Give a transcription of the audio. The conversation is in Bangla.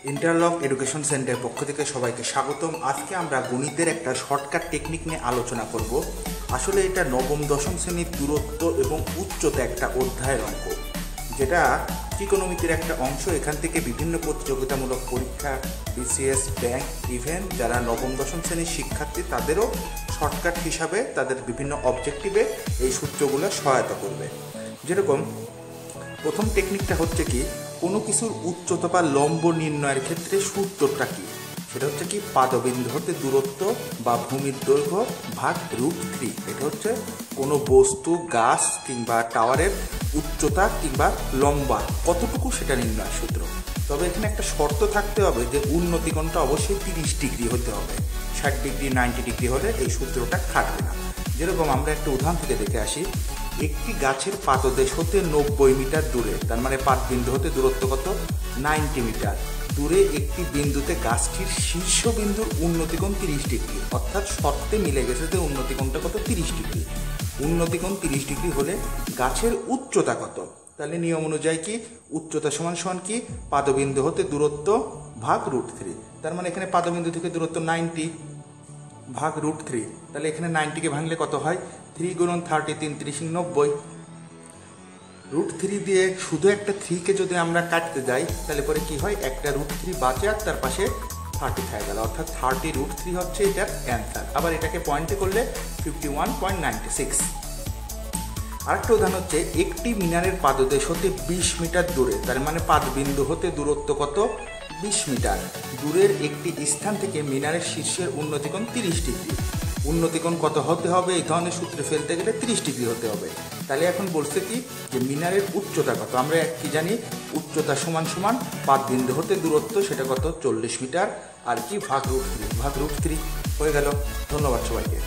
इंटरलॉक एडुकेशन सेंटर पक्ष থেকে সবাইকে স্বাগতম। আজকে আমরা গণিতের একটা শর্টকাট টেকনিক নিয়ে আলোচনা করব। আসলে এটা নবম দশম শ্রেণীর দূরত্ব এবং উচ্চতা একটা অধ্যায়ের অঙ্ক, যেটা ত্রিকোণমিতির একটা অংশ। এখান থেকে বিভিন্ন প্রতিযোগিতামূলক পরীক্ষা, বিসিএস, ব্যাংক, ইভেন যারা নবম দশম শ্রেণীর শিক্ষার্থী তাদেরও শর্টকাট হিসাবে তাদের বিভিন্ন অবজেক্টিভে এই সূত্রগুলো সহায়তা করবে। যেরকম প্রথম টেকনিকটা হচ্ছে কি, কোনো কিছুর উচ্চতা বা লম্ব নির্ণয়ের ক্ষেত্রে সূত্রটা কি, সেটা হচ্ছে কি পাদবিন্দু হতে দূরত্ব বা ভূমির দৈর্ঘ্য ভাগ √3। এটা হচ্ছে কোনো বস্তু, গাছ কিংবা টাওয়ারের উচ্চতা কিংবা লম্বা কতটুকু সেটা নির্ণয় সূত্র। তবে এখানে একটা শর্ত থাকতে হবে যে উন্নতিকোণটা অবশ্যই 30 ডিগ্রি হতে হবে। 60 ডিগ্রি 90 ডিগ্রি হলে এই সূত্রটা খাটবে না। যেরকম আমরা একটা উদাহরণ থেকে দেখে আসি, একটি গাছের পাদদেশ হতে 90 মিটার দূরে, তার মানে পাদবিন্দু হতে দূরত্ব কত, 90 মিটার দূরে একটি বিন্দুতে গাছটির শীর্ষবিন্দুর উন্নতিকোণ 30 ডিগ্রি, অর্থাৎ শর্তে মিলে গেছে যে উন্নতিকোণটা কত, 30 ডিগ্রি। উন্নতিকোণ 30 ডিগ্রি হলে গাছের উচ্চতা কত? তাহলে নিয়ম অনুযায়ী কি উচ্চতা সমান সমান কি পাদবিন্দু হতে দূরত্ব ভাগ √3। তার মানে এখানে পাদবিন্দু থেকে দূরত্ব 90 ভাগ √3। তাহলে এখানে 90কে ভাঙলে কত হয়, 3 × 30 = 90। √3 দিয়ে শুধু একটা 3কে যদি আমরা কাটতে যাই তাহলে পরে কি হয়, একটা √3 বাঁচে আর তার পাশে 30 থাকে গেল, অর্থাৎ 30√3 হচ্ছে এটার অ্যান্সার। আবার এটাকে পয়েন্টে করলে 51.96। আরেকটা উদাহরণ হচ্ছে, একটি মিনারের পাদদেশ হতে 20 মিটার দূরে, তার মানে পাদবিন্দু হতে দূরত্ব কত, 20 মিটার দূরের একটি স্থান থেকে মিনারের শীর্ষের উন্নতিকোণ 30 ডিগ্রি। উন্নতিকোণ কত হতে হবে, এই ধরনের সূত্রে ফেলতে গেলে 30 ডিগ্রি হতে হবে। তাহলে এখন বলছে কি যে মিনারের উচ্চতা কত, আমরা কি জানি উচ্চতা সমান সমান পাদবিন্দু হতে দূরত্ব, সেটা কত, 40 মিটার, আর কি ভাগ √3 হয়ে গেল। ধন্যবাদ সবাইকে।